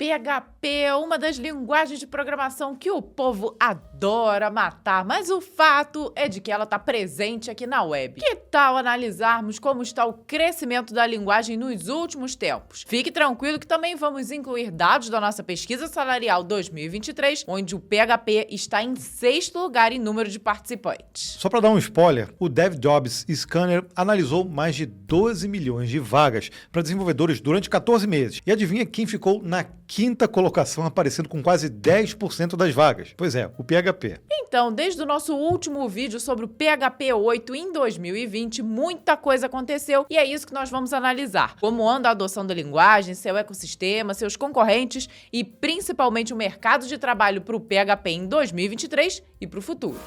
PHP é uma das linguagens de programação que o povo adora matar, mas o fato é de que ela está presente aqui na web. Que tal analisarmos como está o crescimento da linguagem nos últimos tempos? Fique tranquilo que também vamos incluir dados da nossa pesquisa salarial 2023, onde o PHP está em 6º lugar em número de participantes. Só para dar um spoiler, o DevJobs Scanner analisou mais de 12 milhões de vagas para desenvolvedores durante 14 meses. E adivinha quem ficou na 5ª colocação, aparecendo com quase 10% das vagas? Pois é, o PHP. Então, desde o nosso último vídeo sobre o PHP 8 em 2020, muita coisa aconteceu e é isso que nós vamos analisar. Como anda a adoção da linguagem, seu ecossistema, seus concorrentes e principalmente o mercado de trabalho para o PHP em 2023 e para o futuro.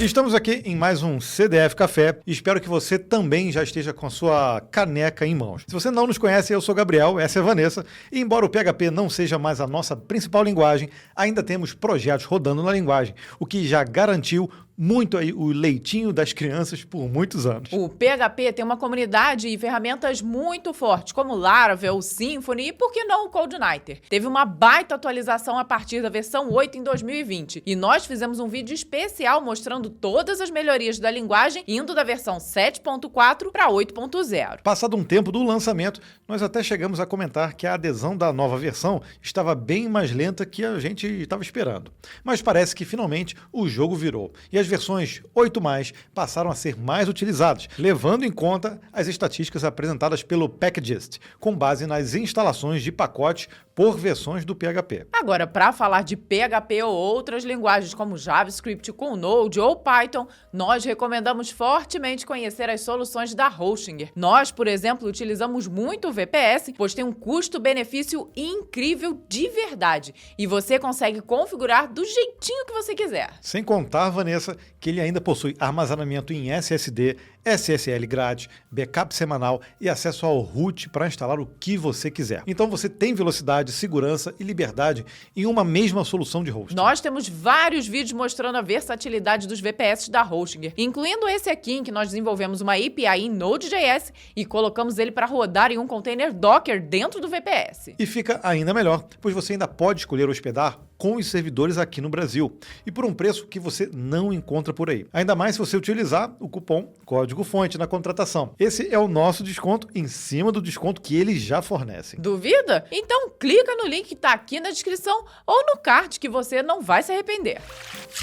Estamos aqui em mais um CDF Café e espero que você também já esteja com a sua caneca em mãos. Se você não nos conhece, eu sou Gabriel, essa é a Vanessa, e embora o PHP não seja mais a nossa principal linguagem, ainda temos projetos rodando na linguagem, o que já garantiu muito aí o leitinho das crianças por muitos anos. O PHP tem uma comunidade e ferramentas muito fortes, como Laravel, Symfony e, por que não, o CodeIgniter. Teve uma baita atualização a partir da versão 8 em 2020 e nós fizemos um vídeo especial mostrando todas as melhorias da linguagem indo da versão 7.4 para 8.0. Passado um tempo do lançamento, nós até chegamos a comentar que a adesão da nova versão estava bem mais lenta que a gente estava esperando. Mas parece que finalmente o jogo virou e as versões 8+, passaram a ser mais utilizadas, levando em conta as estatísticas apresentadas pelo Packagist, com base nas instalações de pacotes por versões do PHP. Agora, para falar de PHP ou outras linguagens como JavaScript com Node ou Python, nós recomendamos fortemente conhecer as soluções da Hostinger. Nós, por exemplo, utilizamos muito o VPS, pois tem um custo-benefício incrível de verdade, e você consegue configurar do jeitinho que você quiser. Sem contar, Vanessa, que ele ainda possui armazenamento em SSD, SSL grátis, backup semanal e acesso ao root para instalar o que você quiser. Então você tem velocidade, segurança e liberdade em uma mesma solução de hosting. Nós temos vários vídeos mostrando a versatilidade dos VPS da Hostinger, incluindo esse aqui em que nós desenvolvemos uma API em Node.js e colocamos ele para rodar em um container Docker dentro do VPS. E fica ainda melhor, pois você ainda pode escolher hospedar com os servidores aqui no Brasil e por um preço que você não encontra por aí. Ainda mais se você utilizar o cupom código-fonte na contratação. Esse é o nosso desconto em cima do desconto que eles já fornecem. Duvida? Então clica no link que está aqui na descrição ou no card que você não vai se arrepender.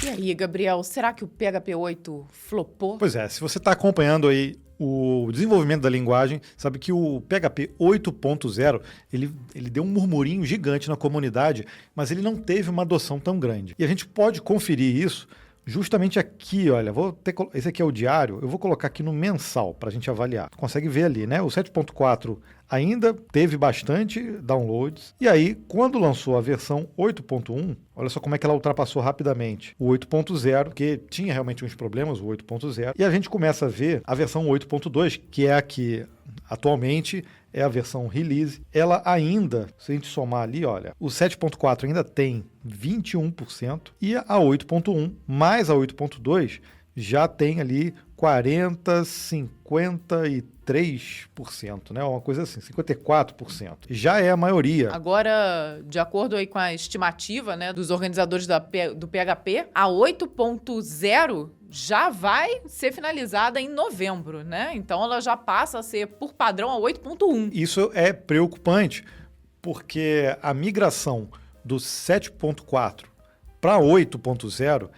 E aí, Gabriel, será que o PHP 8 flopou? Pois é, se você está acompanhando aí o desenvolvimento da linguagem, sabe que o PHP 8.0 ele deu um murmurinho gigante na comunidade, mas ele não teve uma adoção tão grande. E a gente pode conferir isso justamente aqui, olha, esse aqui é o diário, eu vou colocar aqui no mensal para a gente avaliar. Consegue ver ali, né? O 7.4 ainda teve bastante downloads. E aí, quando lançou a versão 8.1, olha só como é que ela ultrapassou rapidamente o 8.0, que tinha realmente uns problemas, o 8.0. E a gente começa a ver a versão 8.2, que é a que atualmente é a versão release. Ela ainda, se a gente somar ali, olha, o 7.4 ainda tem 21% e a 8.1 mais a 8.2 já tem ali 40, 53%, né? Uma coisa assim, 54%. Já é a maioria. Agora, de acordo aí com a estimativa, né, dos organizadores do PHP, a 8.0 já vai ser finalizada em novembro, né? Então ela já passa a ser, por padrão, a 8.1. Isso é preocupante, porque a migração do 7.4 para 8.0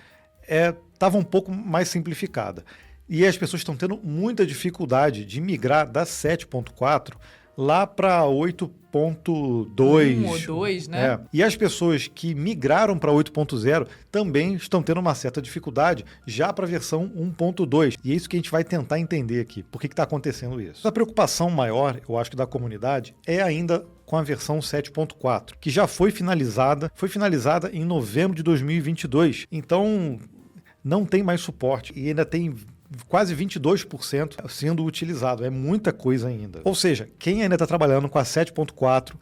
estava um pouco mais simplificada. E as pessoas estão tendo muita dificuldade de migrar da 7.4 lá para 8.2. 1 ou 2, né? E as pessoas que migraram para 8.0 também estão tendo uma certa dificuldade já para a versão 1.2. E é isso que a gente vai tentar entender aqui. Por que está acontecendo isso? A preocupação maior, eu acho que da comunidade, é ainda com a versão 7.4, que já foi finalizada em novembro de 2022. Então, não tem mais suporte e ainda tem quase 22% sendo utilizado. É muita coisa ainda. Ou seja, quem ainda está trabalhando com a 7.4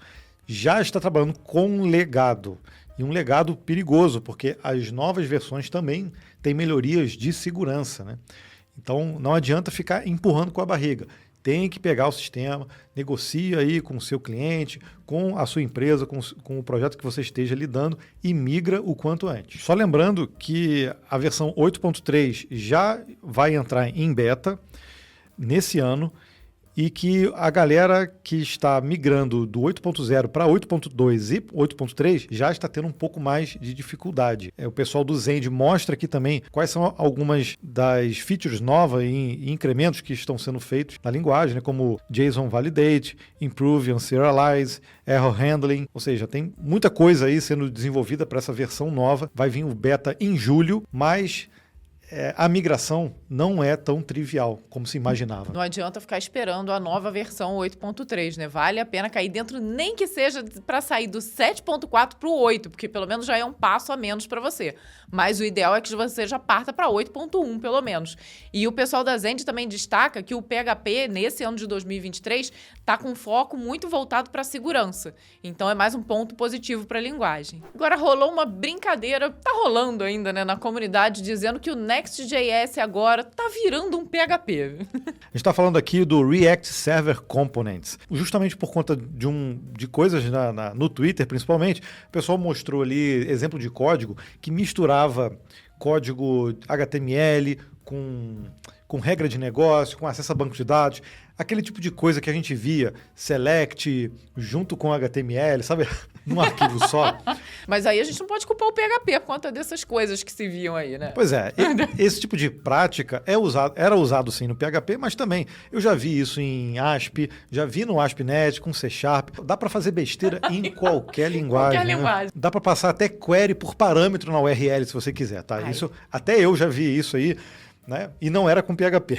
já está trabalhando com um legado. E um legado perigoso, porque as novas versões também têm melhorias de segurança, né? Então, não adianta ficar empurrando com a barriga. tem que pegar o sistema, negocia aí com o seu cliente, com a sua empresa, com o projeto que você esteja lidando e migra o quanto antes. Só lembrando que a versão 8.3 já vai entrar em beta nesse ano e que a galera que está migrando do 8.0 para 8.2 e 8.3 já está tendo um pouco mais de dificuldade. O pessoal do Zend mostra aqui também quais são algumas das features novas e incrementos que estão sendo feitos na linguagem, né, como JSON Validate, Improve and Serialize, Error Handling, ou seja, tem muita coisa aí sendo desenvolvida para essa versão nova. Vai vir o beta em julho, mas a migração não é tão trivial como se imaginava. Não adianta ficar esperando a nova versão 8.3, né? Vale a pena cair dentro, nem que seja para sair do 7.4 para o 8, porque pelo menos já é um passo a menos para você. Mas o ideal é que você já parta para 8.1, pelo menos. E o pessoal da Zend também destaca que o PHP, nesse ano de 2023, está com foco muito voltado para a segurança. Então é mais um ponto positivo para a linguagem. Agora rolou uma brincadeira, tá rolando ainda, né, na comunidade, dizendo que o Next.js agora tá virando um PHP. A gente está falando aqui do React Server Components. Justamente por conta de coisas no Twitter, principalmente, o pessoal mostrou ali exemplo de código que misturava código HTML com regra de negócio, com acesso a banco de dados, aquele tipo de coisa que a gente via, select junto com HTML, sabe? Num arquivo só. Mas aí a gente não pode culpar o PHP por conta dessas coisas que se viam aí, né? Pois é, esse tipo de prática era usado sim no PHP, mas também eu já vi isso em ASP, já vi no ASP.NET, com C#. Dá para fazer besteira em qualquer linguagem. Qualquer linguagem. Dá para passar até query por parâmetro na URL, se você quiser, tá? Isso, até eu já vi isso aí. Né? E não era com PHP.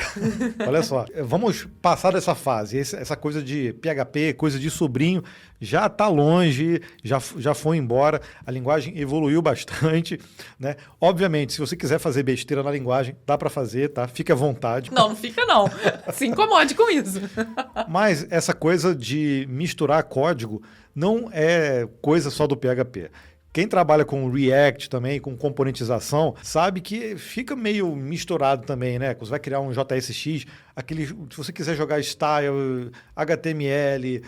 Olha só, vamos passar dessa fase. Essa coisa de PHP, coisa de sobrinho, já está longe, já foi embora. A linguagem evoluiu bastante. Né? Obviamente, se você quiser fazer besteira na linguagem, dá para fazer, tá? Fique à vontade. Não fica não. Se incomode com isso. Mas essa coisa de misturar código não é coisa só do PHP. Quem trabalha com React também, com componentização, sabe que fica meio misturado também, né? Você vai criar um JSX, se você quiser jogar style, HTML,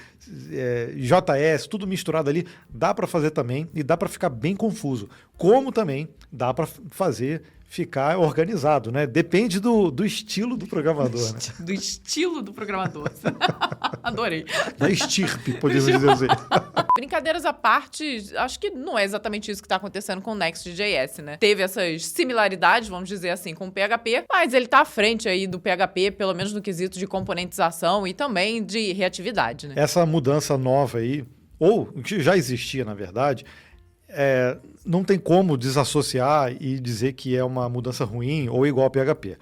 JS, tudo misturado ali, dá para fazer também e dá para ficar bem confuso. Como também dá para fazer ficar organizado, né? Depende do estilo do programador. Né? Do estilo do programador. Adorei. Da estirpe, podemos dizer assim. Brincadeiras à parte, acho que não é exatamente isso que está acontecendo com o Next.js, né? Teve essas similaridades, vamos dizer assim, com o PHP, mas ele está à frente aí do PHP, pelo menos no quesito de componentização e também de reatividade, né? Essa mudança nova aí, ou que já existia, na verdade, não tem como desassociar e dizer que é uma mudança ruim ou igual ao PHP.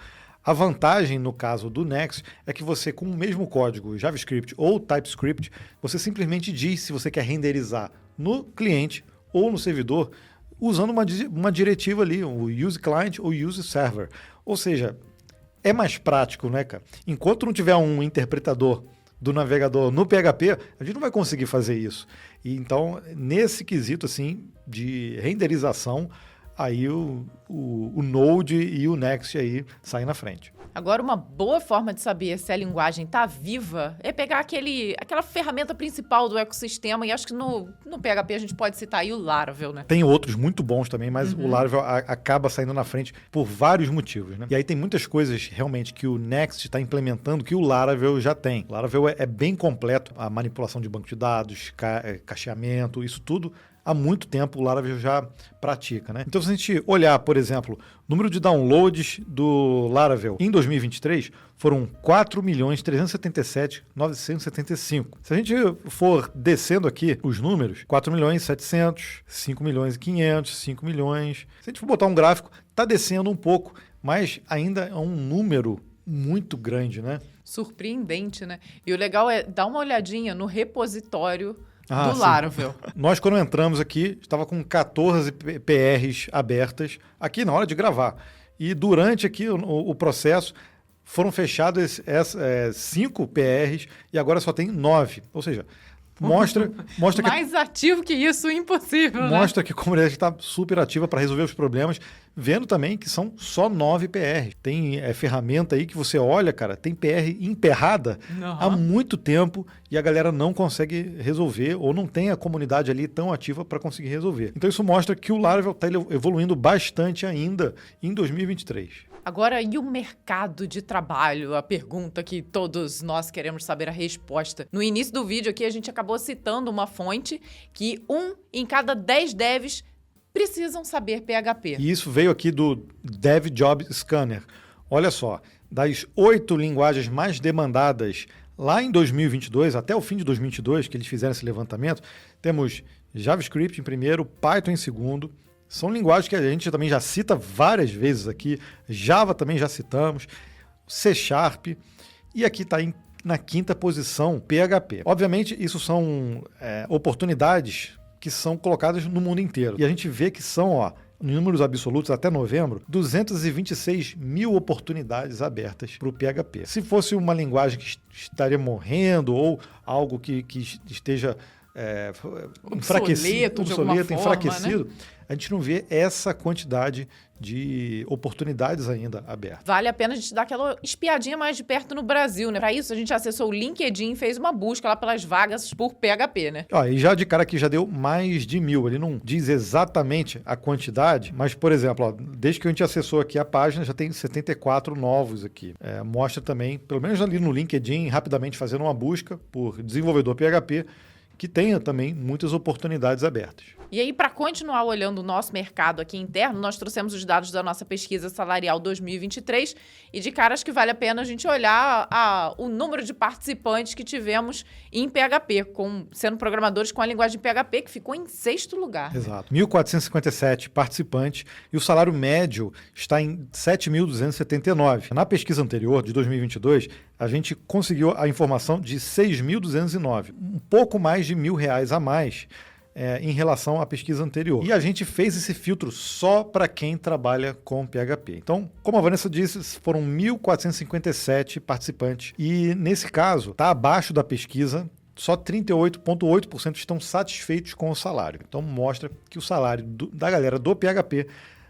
A vantagem, no caso do Next, é que você, com o mesmo código JavaScript ou TypeScript, você simplesmente diz se você quer renderizar no cliente ou no servidor usando uma diretiva ali, o Use Client ou Use Server. Ou seja, é mais prático, né, cara? Enquanto não tiver um interpretador do navegador no PHP, a gente não vai conseguir fazer isso. E então, nesse quesito assim de renderização, aí o Node e o Next aí saem na frente. Agora, uma boa forma de saber se a linguagem está viva é pegar aquela ferramenta principal do ecossistema, e acho que no PHP a gente pode citar aí o Laravel, né? Tem outros muito bons também, mas o Laravel acaba saindo na frente por vários motivos, né? E aí tem muitas coisas realmente que o Next está implementando que o Laravel já tem. O Laravel é bem completo, a manipulação de banco de dados, cacheamento, isso tudo. Há muito tempo o Laravel já pratica, né? Então, se a gente olhar, por exemplo, o número de downloads do Laravel em 2023 foram 4.377.975. Se a gente for descendo aqui os números, 4.700.000, 5.500.000, 5 milhões. Se a gente for botar um gráfico, está descendo um pouco, mas ainda é um número muito grande, né? Surpreendente, né? E o legal é dar uma olhadinha no repositório do sim. Laravel. Nós, quando entramos aqui, estava com 14 PRs abertas aqui na hora de gravar. E durante aqui o processo foram fechados 5 PRs e agora só tem 9. Ou seja, Mostra que Mais ativo que isso, impossível, né? mostra que a comunidade está super ativa para resolver os problemas, vendo também que são só 9 PRs. Tem ferramenta aí que você olha, cara, tem PR emperrada há muito tempo e a galera não consegue resolver ou não tem a comunidade ali tão ativa para conseguir resolver. Então isso mostra que o Laravel está evoluindo bastante ainda em 2023. Agora, e o mercado de trabalho? A pergunta que todos nós queremos saber a resposta. No início do vídeo aqui, a gente acabou citando uma fonte que 1 em cada 10 devs precisam saber PHP. E isso veio aqui do Dev Job Scanner. Olha só, das 8 linguagens mais demandadas lá em 2022, até o fim de 2022, que eles fizeram esse levantamento, temos JavaScript em primeiro, Python em segundo. São linguagens que a gente também já cita várias vezes aqui. Java também já citamos. C#. E aqui está na 5ª posição PHP. Obviamente, isso são oportunidades que são colocadas no mundo inteiro. E a gente vê que são, em números absolutos, até novembro, 226 mil oportunidades abertas para o PHP. Se fosse uma linguagem que estaria morrendo ou algo que esteja obsoleto, enfraquecido, né? A gente não vê essa quantidade de oportunidades ainda abertas. Vale a pena a gente dar aquela espiadinha mais de perto no Brasil, né? Para isso, a gente acessou o LinkedIn e fez uma busca lá pelas vagas por PHP, né? E já de cara aqui já deu mais de 1000. Ele não diz exatamente a quantidade, mas, por exemplo, desde que a gente acessou aqui a página, já tem 74 novos aqui. Mostra também, pelo menos ali no LinkedIn, rapidamente fazendo uma busca por desenvolvedor PHP, que tenha também muitas oportunidades abertas. E aí, para continuar olhando o nosso mercado aqui interno, nós trouxemos os dados da nossa pesquisa salarial 2023 e de cara acho que vale a pena a gente olhar o número de participantes que tivemos em PHP, sendo programadores com a linguagem PHP, que ficou em 6º lugar. Exato. 1.457 participantes e o salário médio está em 7.279. Na pesquisa anterior, de 2022, a gente conseguiu a informação de 6.209, um pouco mais de R$1.000 a mais em relação à pesquisa anterior. E a gente fez esse filtro só para quem trabalha com PHP. Então, como a Vanessa disse, foram 1.457 participantes e, nesse caso, está abaixo da pesquisa. Só 38,8% estão satisfeitos com o salário. Então, mostra que o salário da galera do PHP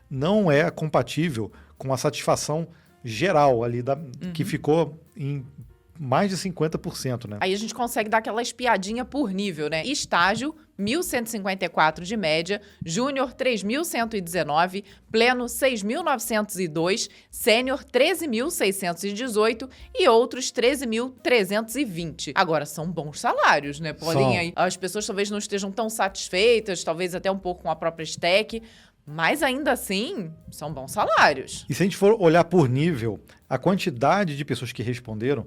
não é compatível com a satisfação geral ali que ficou em mais de 50%, né? Aí a gente consegue dar aquela espiadinha por nível, né? Estágio, 1.154 de média, júnior, 3.119, pleno, 6.902, sênior, 13.618 e outros 13.320. Agora, são bons salários, né? Podem aí, as pessoas talvez não estejam tão satisfeitas, talvez até um pouco com a própria stack, mas ainda assim, são bons salários. E se a gente for olhar por nível, a quantidade de pessoas que responderam,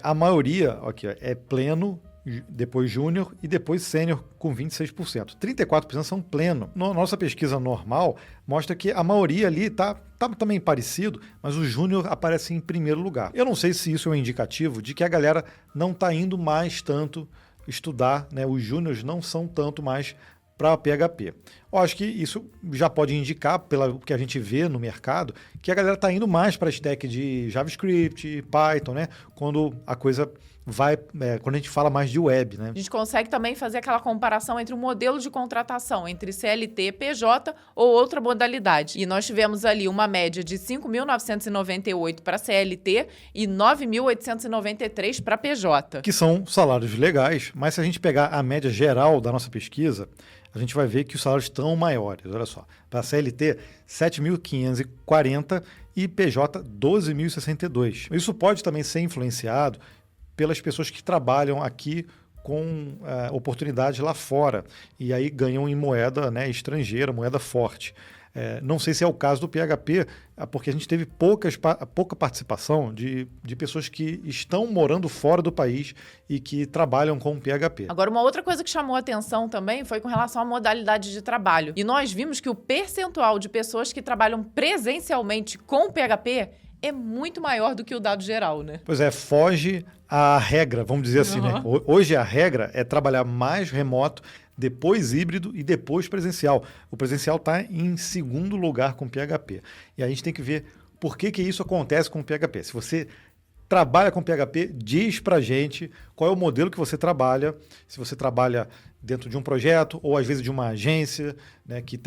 a maioria aqui, é pleno, depois júnior e depois sênior com 26%. 34% são pleno. Nossa pesquisa normal mostra que a maioria ali tá também parecido, mas o júnior aparece em primeiro lugar. Eu não sei se isso é um indicativo de que a galera não está indo mais tanto estudar, né? Os júniores não são tanto mais para PHP. Eu acho que isso já pode indicar, pelo que a gente vê no mercado, que a galera está indo mais para a stack de JavaScript, Python, né? Quando a coisa vai, quando a gente fala mais de web, né? A gente consegue também fazer aquela comparação entre o modelo de contratação, entre CLT e PJ ou outra modalidade. E nós tivemos ali uma média de 5.998 para CLT e 9.893 para PJ. Que são salários legais, mas se a gente pegar a média geral da nossa pesquisa, a gente vai ver que os salários estão maiores. Olha só, para a CLT, 7.540 e PJ, 12.062. Isso pode também ser influenciado pelas pessoas que trabalham aqui com oportunidades lá fora e aí ganham em moeda, né, estrangeira, moeda forte. Não sei se é o caso do PHP, porque a gente teve pouca participação de pessoas que estão morando fora do país e que trabalham com PHP. Agora, uma outra coisa que chamou a atenção também foi com relação à modalidade de trabalho. E nós vimos que o percentual de pessoas que trabalham presencialmente com PHP é muito maior do que o dado geral, né? Pois é, foge à regra, vamos dizer assim, né? Hoje a regra é trabalhar mais remoto, depois híbrido e depois presencial. O presencial está em segundo lugar com PHP. E a gente tem que ver por que isso acontece com o PHP. Se você trabalha com PHP, diz pra gente qual é o modelo que você trabalha, se você trabalha dentro de um projeto ou às vezes de uma agência, né, que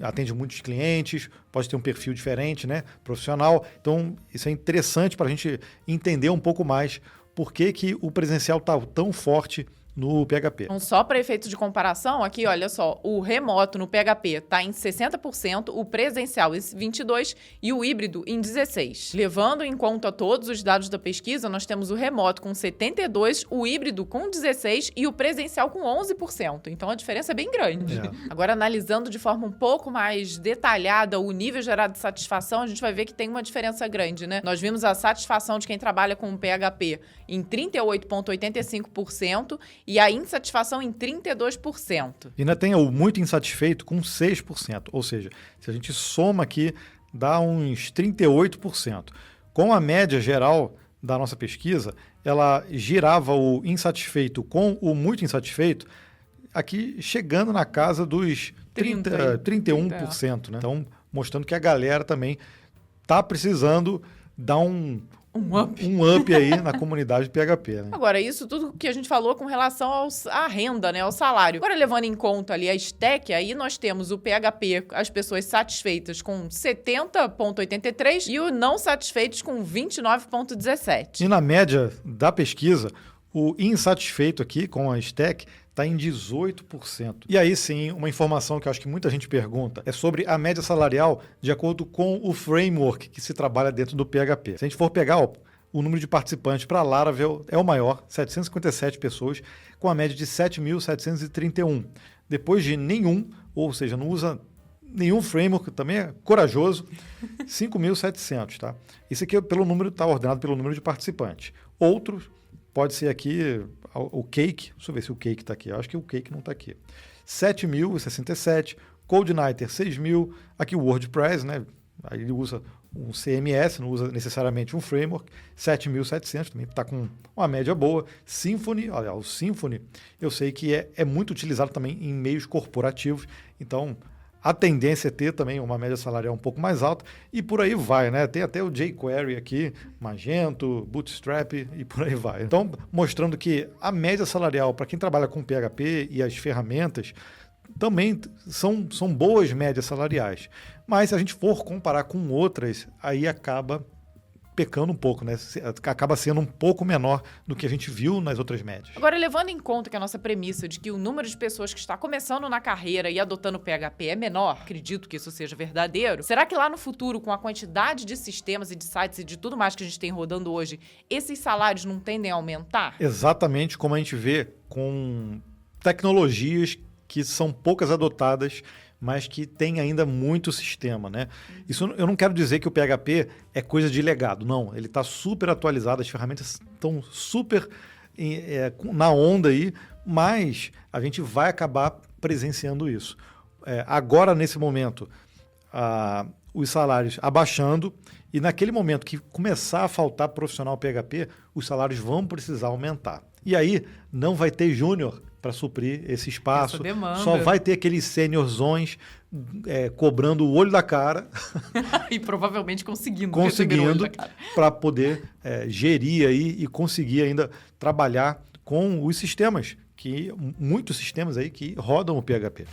atende muitos clientes, pode ter um perfil diferente, né, profissional. Então, isso é interessante para a gente entender um pouco mais por que o presencial está tão forte no PHP. Então, só para efeito de comparação, aqui, olha só, o remoto no PHP está em 60%, o presencial em 22% e o híbrido em 16%. Levando em conta todos os dados da pesquisa, nós temos o remoto com 72%, o híbrido com 16% e o presencial com 11%. Então, a diferença é bem grande. Agora, analisando de forma um pouco mais detalhada o nível gerado de satisfação, a gente vai ver que tem uma diferença grande, né? Nós vimos a satisfação de quem trabalha com o PHP em 38,85%, e a insatisfação em 32%. E ainda tem o muito insatisfeito com 6%. Ou seja, se a gente soma aqui, dá uns 38%. Com a média geral da nossa pesquisa, ela girava o insatisfeito com o muito insatisfeito, aqui chegando na casa dos 31%. Né? Então, mostrando que a galera também está precisando dar um up aí na comunidade de PHP. Né? Agora, isso tudo que a gente falou com relação à renda, né, ao salário. Agora, levando em conta ali a stack, aí nós temos o PHP, as pessoas satisfeitas com 70,83 e o não satisfeitos com 29,17. E na média da pesquisa, o insatisfeito aqui com a stack está em 18%. E aí sim, uma informação que eu acho que muita gente pergunta é sobre a média salarial de acordo com o framework que se trabalha dentro do PHP. Se a gente for pegar o número de participantes para Laravel é o maior, 757 pessoas, com a média de 7.731. Depois de nenhum, ou seja, não usa nenhum framework, também é corajoso, 5.700, tá? Isso aqui está ordenado pelo número de participantes. Outros pode ser aqui o Cake, deixa eu ver se o Cake está aqui, eu acho que o Cake não está aqui. 7.067, CodeNighter 6.000, aqui o WordPress, né? Aí ele usa um CMS, não usa necessariamente um framework, 7.700, também está com uma média boa. Symfony, olha, o Symfony eu sei que é muito utilizado também em meios corporativos, então a tendência é ter também uma média salarial um pouco mais alta e por aí vai, né? Tem até o jQuery aqui, Magento, Bootstrap e por aí vai. Então, mostrando que a média salarial para quem trabalha com PHP e as ferramentas também são boas médias salariais. Mas se a gente for comparar com outras, aí acaba pecando um pouco, né? Acaba sendo um pouco menor do que a gente viu nas outras médias. Agora, levando em conta que a nossa premissa de que o número de pessoas que está começando na carreira e adotando PHP é menor, acredito que isso seja verdadeiro, será que lá no futuro, com a quantidade de sistemas e de sites e de tudo mais que a gente tem rodando hoje, esses salários não tendem a aumentar? Exatamente como a gente vê com tecnologias que são poucas adotadas, mas que tem ainda muito sistema, né? Isso eu não quero dizer que o PHP é coisa de legado, não. Ele está super atualizado, as ferramentas estão super na onda aí, mas a gente vai acabar presenciando isso. Agora, nesse momento, os salários abaixando e naquele momento que começar a faltar profissional PHP, os salários vão precisar aumentar. E aí não vai ter júnior para suprir esse espaço. Essa demanda. Só vai ter aqueles seniorzões cobrando o olho da cara. E provavelmente conseguindo para poder gerir aí e conseguir ainda trabalhar com os sistemas, muitos sistemas aí que rodam o PHP.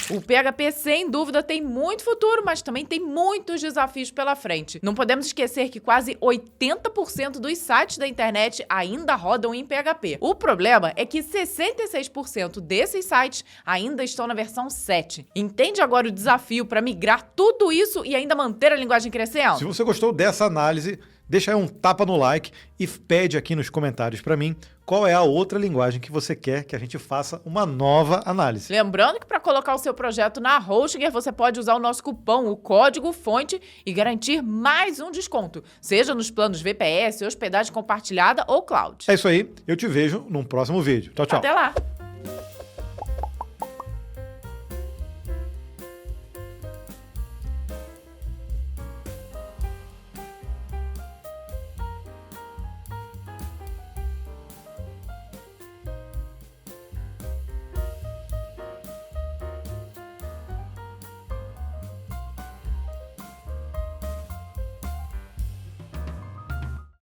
O PHP, sem dúvida, tem muito futuro, mas também tem muitos desafios pela frente. Não podemos esquecer que quase 80% dos sites da internet ainda rodam em PHP. O problema é que 66% desses sites ainda estão na versão 7. Entende agora o desafio para migrar tudo isso e ainda manter a linguagem crescendo? Se você gostou dessa análise, deixa aí um tapa no like e pede aqui nos comentários para mim qual é a outra linguagem que você quer que a gente faça uma nova análise. Lembrando que para colocar o seu projeto na Hostgator, você pode usar o nosso cupom, o código fonte, e garantir mais um desconto, seja nos planos VPS, hospedagem compartilhada ou cloud. É isso aí, eu te vejo num próximo vídeo. Tchau, tchau. Até lá!